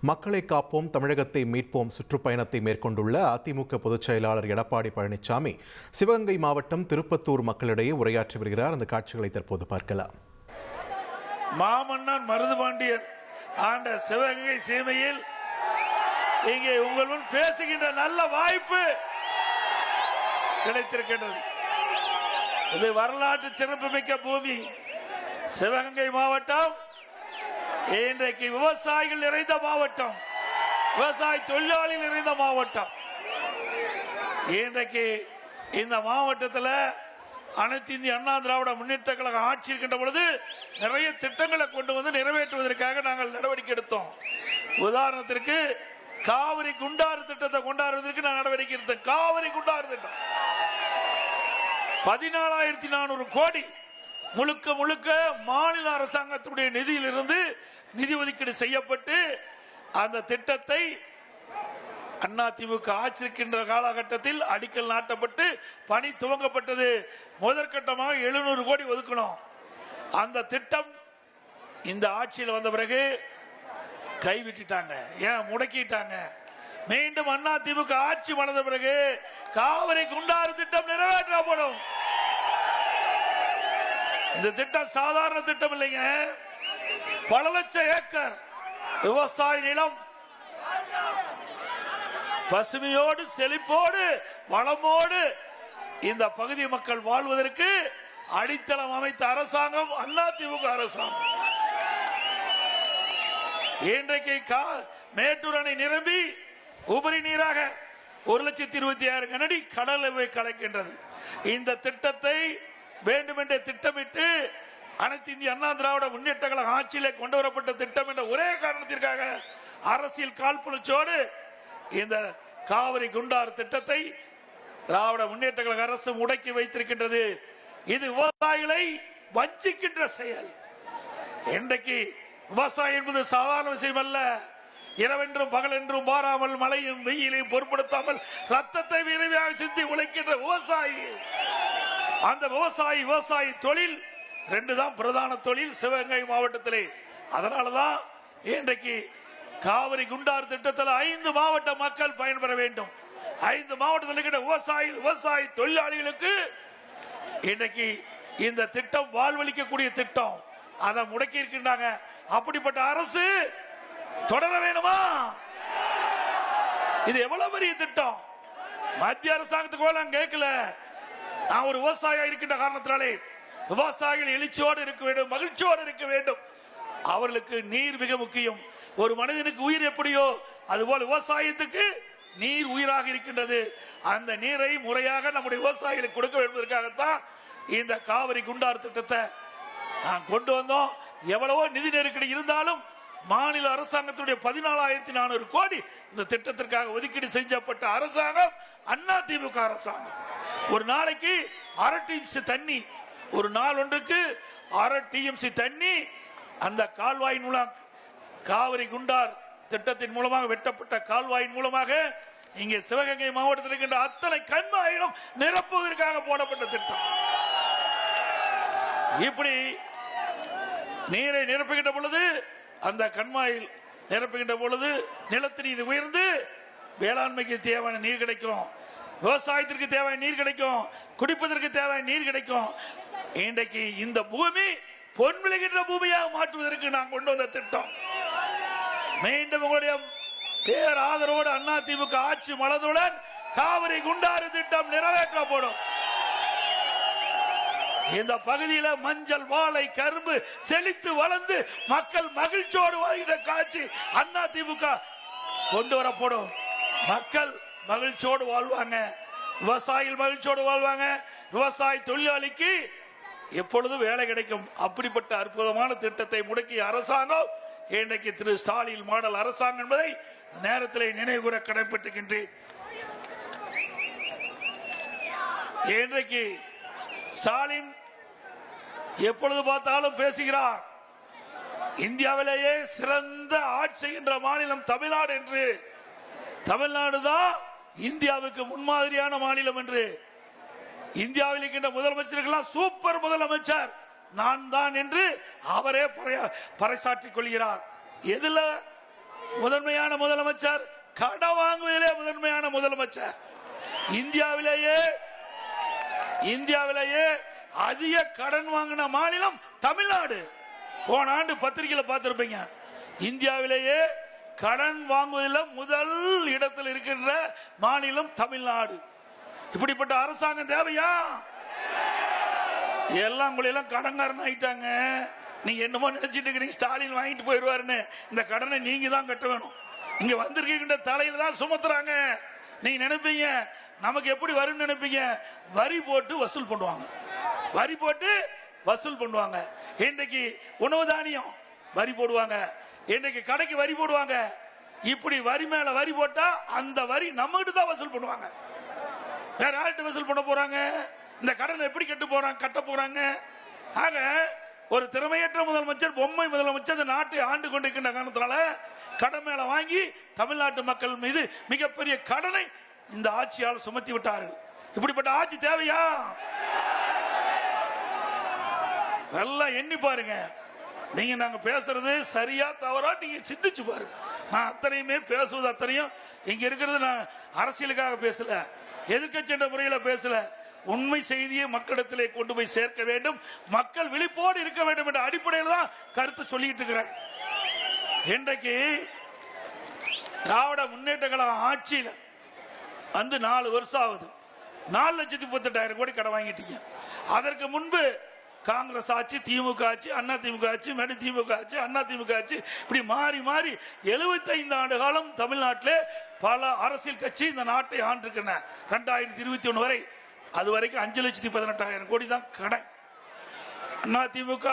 மக்களை காப்போம் தமிழகத்தை மீட்போம் சுற்றுப்பயணத்தை மேற்கொண்டுள்ள அதிமுக பொதுச் செயலாளர் எடப்பாடி பழனிசாமி சிவகங்கை மாவட்டம் திருப்பத்தூர் மக்களிடையே உரையாற்றி வருகிறார். அந்த காட்சிகளை தற்போது பார்க்கலாம். மாமன்னன் மருதுபாண்டியர் ஆண்ட சிவகங்கை சீமையில் இங்கே உங்கள் முன் பேசுகின்ற நல்ல வாய்ப்பு கிடைத்திருக்கின்றது. இது வரலாற்று சிறப்புமிக்க பூமி. சிவகங்கை மாவட்டம் இன்றைக்கு விவசாயிகள் நிறைந்த மாவட்டம், விவசாய தொழிலாளிகள் நிறைந்த மாவட்டம். இன்றைக்கு இந்த மாவட்டத்தில் அனைத்து இந்திய அண்ணா திராவிட முன்னேற்ற கழகம் ஆட்சி இருக்கின்ற பொழுது நிறைய திட்டங்களை கொண்டு வந்து நிறைவேற்றுவதற்காக நாங்கள் நடவடிக்கை எடுத்தோம். உதாரணத்திற்கு காவிரி குண்டாறு திட்டத்தை கொண்டாடுவதற்கு நான் நடவடிக்கை எடுத்தேன். காவிரி குண்டாறு திட்டம் 14,400 கோடி முழுக்க முழுக்க மாநில அரசாங்கத்துடைய நிதியிலிருந்து நிதி ஒதுக்கீடு செய்யப்பட்டு அந்த திட்டத்தை அதிமுக ஆட்சி இருக்கின்ற காலகட்டத்தில் அடிக்கல் நாட்டப்பட்டு பணி துவங்கப்பட்டது. முதற்கட்டமாக 700 கோடி ஒதுக்கணும். அந்த திட்டம் இந்த ஆட்சியில் வந்த பிறகு கைவிட்டுட்டாங்க, ஏன் முடக்கிட்டாங்க. மீண்டும் அதிமுக ஆட்சி வளர்ந்த பிறகு காவிரி குண்டாறு திட்டம் நிறைவேற்றப்படும். இந்த திட்டம் சாதாரண திட்டம் இல்லைங்க. பல லட்சம் ஏக்கர் விவசாய நிலம் பசுமையோடு செழிப்போடு வளமோடு இந்த பகுதி மக்கள் வாழ்வதற்கு அடித்தளம் அமைத்த அரசாங்கம் அதிமுக அரசாங்கம். இன்றைக்கு மேட்டூர் அணை நிரம்பி உபரி நீராக 1,26,000 கனஅடி கடலை கலக்கின்றது. இந்த திட்டத்தை வேண்டுமென்றே திட்டமிட்டு அனைத்து இந்திய அண்ணா திராவிட முன்னேற்ற கழக ஆட்சியிலே கொண்டு வரப்பட்ட திட்டம் என்ற ஒரே காரணத்திற்காக அரசியல் காழ்ப்புணர்ச்சியோடு இந்த காவிரி குண்டாறு திட்டத்தை திராவிட முன்னேற்ற கழக அரசு முடக்கி வைத்திருக்கின்றது. இது விவசாயிகளை வஞ்சிக்கின்ற செயல். இன்றைக்கு விவசாயம் என்பது சாதாரண விஷயம் அல்ல. இரவென்றும் பகல் என்றும் பாராமல் மழையும் வெயிலையும் பொருட்படுத்தாமல் ரத்தத்தை விரைவாக சிந்தி உழைக்கின்ற விவசாயி. அந்த விவசாய தொழில் 2 தான் பிரதான தொழில் சிவகங்கை மாவட்டத்திலே. அதனாலதான் இன்றைக்கு காவிரி குண்டாறு திட்டத்தில் 5 மாவட்ட மக்கள் பயன்பெற வேண்டும். 5 மாவட்டத்தில் இருக்கிற விவசாய தொழிலாளிகளுக்கு இன்றைக்கு இந்த திட்டம் வாழ்வளிக்கக்கூடிய திட்டம். அதை முடக்கி இருக்கின்றாங்க. அப்படிப்பட்ட அரசு தொடர வேணுமா? இது எவ்வளவு பெரிய திட்டம். மத்திய அரசாங்கத்துக்கு நான் கேட்கல. நான் ஒரு விவசாயியா இருக்கின்ற காரணத்தினாலே விவசாயிகள் எழுச்சியோடு இருக்க வேண்டும், மகிழ்ச்சியோடு இருக்க வேண்டும். அவர்களுக்கு நீர் மிக முக்கியம். ஒரு மனிதனுக்கு உயிர் எப்படியோ அதுபோல் விவசாயத்துக்கு நீர் உயிராக இருக்கின்றது. அந்த நீரை முறையாக நம்முடைய விவசாயிகளுக்கு கொடுக்க வேண்டுவதற்காகத்தான் இந்த காவிரி குண்டாறு திட்டத்தை நான் கொண்டு வந்தோம். எவ்வளவோ நிதி நெருக்கடி இருந்தாலும் மாநில அரசாங்கத்துடைய 14,400 கோடி இந்த திட்டத்திற்காக ஒதுக்கீடு செய்யப்பட்ட அரசாங்கம் அதிமுக அரசாங்கம். ஒரு நாளைக்கு 1/2 TMC தண்ணி, ஒரு நாள் ஒன்றுக்கு 1/2 TMC தண்ணி அந்த கால்வாயின் மூலம் காவிரி குண்டார் திட்டத்தின் மூலமாக வெட்டப்பட்ட கால்வாயின் மூலமாக இங்கே சிவகங்கை மாவட்டத்தில் இருக்கின்ற அத்தனை கண்மாயிலும் நிரப்புவதற்காக போடப்பட்ட திட்டம். இப்படி நீரை நிரப்புகின்ற பொழுது அந்த கண்மாயில் நிரப்புகின்ற பொழுது நிலத்து நீர் உயர்ந்து வேளாண்மைக்கு தேவையான நீர் கிடைக்கும், விவசாயத்திற்கு தேவையான நீர் கிடைக்கும், குடிப்பதற்கு தேவையான நீர் கிடைக்கும். இன்றைக்கு இந்த பூமி பொன் விளைகின்ற பூமியாக மாற்றுவதற்கு நான் கொண்டு வந்த திட்டம். மீண்டும் உங்களுடைய பேர் ஆதரவோடு அதிமுக ஆட்சி மலர்ந்துடன் காவிரி குண்டாறு திட்டம் நிறைவேற்றப்படும். இந்த பகுதியில் மஞ்சள், வாழை, கரும்பு செழித்து வளர்ந்து மக்கள் மகிழ்ச்சியோடு வாழ்கிற காட்சி அதிமுக கொண்டு வரப்படும். மக்கள் மகிழ்ச்சியோடு வாழ்வாங்க, விவசாயிகள் மகிழ்ச்சியோடு வாழ்வாங்க, விவசாய தொழிலாளிக்கு எப்பொழுதும் வேலை கிடைக்கும். அப்படிப்பட்ட அற்புதமான திட்டத்தை முடக்கிய அரசாங்கம் இன்றைக்கு திரு ஸ்டாலின் மாடல் அரசாங்கம் என்பதை நேரத்தில் நினைவுகூர கடமைப்பட்டுகின்றேன். இன்றைக்கு ஸ்டாலின் எப்பொழுது பார்த்தாலும் பேசுகிறார், இந்தியாவிலேயே சிறந்த ஆட்சி செய்கின்ற மாநிலம் தமிழ்நாடு என்று. தமிழ்நாடு தான் இந்தியாவுக்கு முன்மாதிரியான மாநிலம் என்று. இந்தியாவில் இருக்கின்ற முதலமைச்சர்கள் சூப்பர் முதலமைச்சர் நான் தான் என்று அவரே பறைசாற்றிக் கொள்கிறார். எதுல முதன்மையான முதன்மையான முதலமைச்சர், கடன் வாங்குவதிலே முதன்மையான முதலமைச்சர். இந்தியாவிலேயே அதிக கடன் வாங்கின மாநிலம் தமிழ்நாடு. போன ஆண்டு பத்திரிகையில் பார்த்திருப்பீங்க. இந்தியாவிலேயே கடன் வாங்குவதில் முதல் இடத்தில் இருக்கின்ற மாநிலம் தமிழ்நாடு. இப்படிப்பட்ட அரசாங்கம் தேவையா? எல்லாம் கடன்காரன் ஆயிட்டாங்க. நீங்க என்னமோ நினைச்சிட்டு இருக்கிறீங்க ஸ்டாலின் வாங்கிட்டு போயிடுவாருன்னு. இந்த கடனை நீங்க தான் கட்ட வேணும். இங்க வந்திருக்கின்ற தலையில தான் சுமத்துறாங்க. நீங்க நினைப்பீங்க நமக்கு எப்படி வரும்னு நினைப்பீங்க. வரி போட்டு வசூல் பண்ணுவாங்க. இன்றைக்கு உணவு தானியம் வரி போடுவாங்க, இன்றைக்கு கடைக்கு வரி போடுவாங்க. இப்படி வரி மேல வரி போட்டா அந்த வரி நம்ம கிட்ட தான் வசூல் பண்ணுவாங்க. வேற யார்கிட்ட வசூல் பண்ண போறாங்க? இந்த கடனை எப்படி கட்ட போறாங்க? ஆக ஒரு திறமையற்ற முதலமைச்சர், பொம்மை முதலமைச்சர் இந்த நாட்டை ஆண்டு கொண்டிருக்கின்ற காரணத்தினால கடன் மேல வாங்கி தமிழ்நாட்டு மக்கள் மீது மிகப்பெரிய கடனை இந்த ஆட்சியால் சுமத்தி விட்டார்கள். இப்படிப்பட்ட ஆட்சி தேவையா? நல்லா எண்ணி பாருங்க. நீங்க நாங்க பேசுறது சரியா தவறா நீங்க சிந்திச்சு பாருங்க. நான் அத்தனையுமே பேசுவது அத்தனையும் இங்க இருக்கிறது நான் அரசியலுக்காக பேசல, எதிர்க்கட்சி என்ற முறையில பேசல. உண்மை செய்தியை மக்களிடத்திலே கொண்டு போய் சேர்க்க வேண்டும், மக்கள் விழிப்போடு இருக்க வேண்டும் என்ற அடிப்படையில் தான் கருத்து சொல்லிட்டு இருக்கிறேன். இன்றைக்கு திராவிட முன்னேற்ற கழக ஆட்சியில் வந்து 4 வருஷம் ஆகுது. 4,38,000 கோடி கடன் வாங்கிட்டீங்க. அதற்கு முன்பு காங்கிரஸ் ஆட்சி, திமுக ஆட்சி, அண்ணா திமுக ஆட்சி, மறு திமுக ஆட்சி, அண்ணா திமுக ஆட்சி, இப்படி மாறி 75 ஆண்டு காலம் தமிழ்நாட்டிலே பல அரசியல் கட்சி இந்த நாட்டை ஆண்டிருக்கின்றன. 2021 வரை அது வரைக்கும் 5,18,000 கோடி தான் கடன். அண்ணா திமுக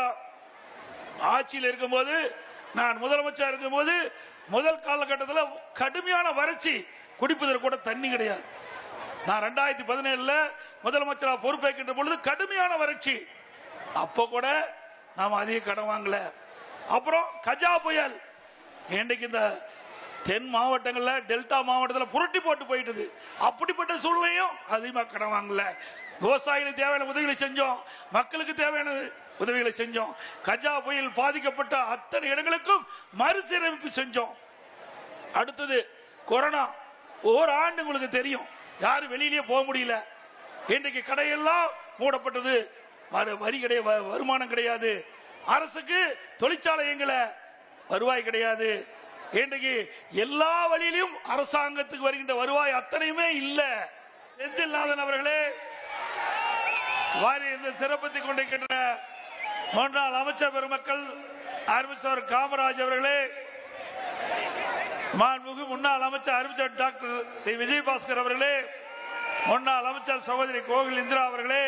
ஆட்சியில் இருக்கும்போது, நான் முதலமைச்சர் இருக்கும்போது முதல் காலகட்டத்தில் கடுமையான வறட்சி, குடிப்பதற்கு கூட தண்ணி கிடையாது. நான் 2017 முதலமைச்சராக பொறுப்பேற்கின்ற பொழுது கடுமையான வறட்சி. அப்போ கூட நாம் அதிக கடன் வாங்கல. அப்புறம் கஜா புயல், இன்றைக்கு இந்த தென் மாவட்டங்களில், டெல்டா மாவட்டத்தில் புரட்டி போட்டு போயிட்டது. அப்படிப்பட்ட சூழ்நிலையும் அதிகமாக கடன் வாங்கல. விவசாயிகளுக்கு தேவையான உதவிகளை செஞ்சோம், மக்களுக்கு தேவையான உதவிகளை செஞ்சோம். கஜா புயல் பாதிக்கப்பட்ட அத்தனை இடங்களுக்கும் மறுசீரமைப்பு செஞ்சோம். அடுத்தது கொரோனா. ஒரு ஆண்டு உங்களுக்கு தெரியும், யாரும் வெளியிலேயே போக முடியல. இன்றைக்கு கடையெல்லாம் மூடப்பட்டது. வரி கிடையாது, வருமானம் கிடையாது. அரசுக்கு தொழிற்சாலை எங்கல, வருவாய் கிடையாது. இன்றைக்கு எல்லா வழியிலும் அரசாங்கத்துக்கு வருகின்ற வருவாய் அத்தனையுமே இல்ல. செந்தில்நாதன் அவர்களே, வாரி இந்த சிறப்பித்துக் கொண்டிருக்கின்ற முன்னாள் அமைச்சர் பெருமக்கள், அறிவிச்சவர் காமராஜ் அவர்களே, மாண்புமிகு முன்னாள் அமைச்சர் அறிவிச்சர் டாக்டர் சி விஜயபாஸ்கர் அவர்களே, முன்னாள் அமைச்சர் சகோதரி கோவில் இந்திரா அவர்களே,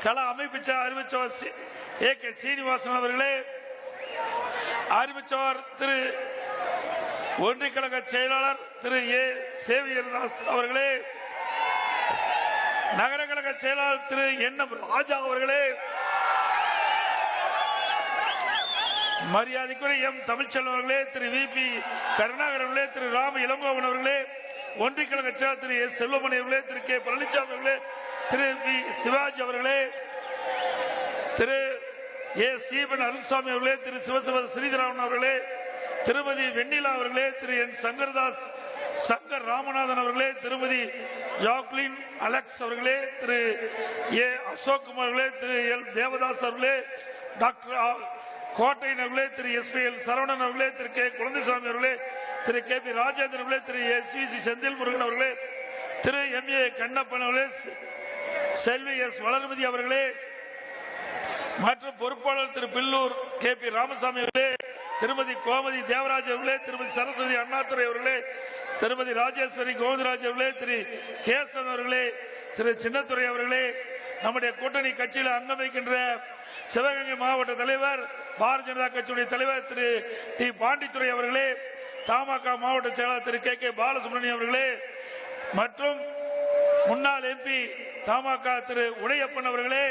கள அமைப்பு அறிவிச்சவர் AK சீனிவாசன் அவர்களே, அறிவிச்சவர் திரு ஒன்றிய கழக செயலாளர் திரு A சேவியர்தாஸ் அவர்களே, நகர கழக செயலாளர் திரு NM ராஜா அவர்களே, மரியாதைக்குரிய M தமிழ்ச்செல்வன் அவர்களே, திரு VP கருணாகரன் அவர்களே, திரு ராம இளங்கோவன் அவர்களே, ஒன்றிய கழக செயலாளர் திரு S செல்வமணி அவர்களே, திரு K பழனிசாமி அவர்களே, திரு V சிவாஜி அவர்களே, திரு A ஸ்டீபன் அருள்சாமி அவர்களே, திரு சிவசிவ ஸ்ரீதராமன் அவர்களே, திருமதி வெண்ணிலா அவர்களே, திரு N சங்கர்தாஸ் சங்கர் ராமநாதன் அவர்களே, திருமதி ஜாக்லின் அலெக்ஸ் அவர்களே, திரு A அசோக் குமார் அவர்களே, திரு L தேவதாஸ் அவர்களே, டாக்டர் கோட்டையன் அவர்களே, திரு SPL சரவணன் அவர்களே, திரு K குழந்தைசாமி அவர்களே, திரு KP ராஜேந்திரன் அவர்களே, திரு SVC செந்தில் முருகன் அவர்களே, திரு MA கண்ணப்பன் அவர்களே, செல்வி S வளர்மதி அவர்களே, மற்றும் பொறுப்பாளர் திரு பில்லூர் KP ராமசாமி அவர்களே, திருமதி கோமதி தேவராஜ் அவர்களே, திருமதி சரஸ்வதி அண்ணாதுரை அவர்களே, திருமதி ராஜேஸ்வரி கோவிந்தராஜ் அவர்களே, திரு கேசவன் அவர்களே, திரு சின்னத்துறை அவர்களே, நம்முடைய கூட்டணி கட்சியில் அங்கம் வைக்கின்ற சிவகங்கை மாவட்ட தலைவர், பாரதிய ஜனதா கட்சியுடைய தலைவர் திரு டி பாண்டித்துறை அவர்களே, தமாக மாவட்ட செயலாளர் திரு KK பாலசுப்ரமணியம் அவர்களே, மற்றும் முன்னாள் MP தமாக திரு உடையப்பன் அவர்களே,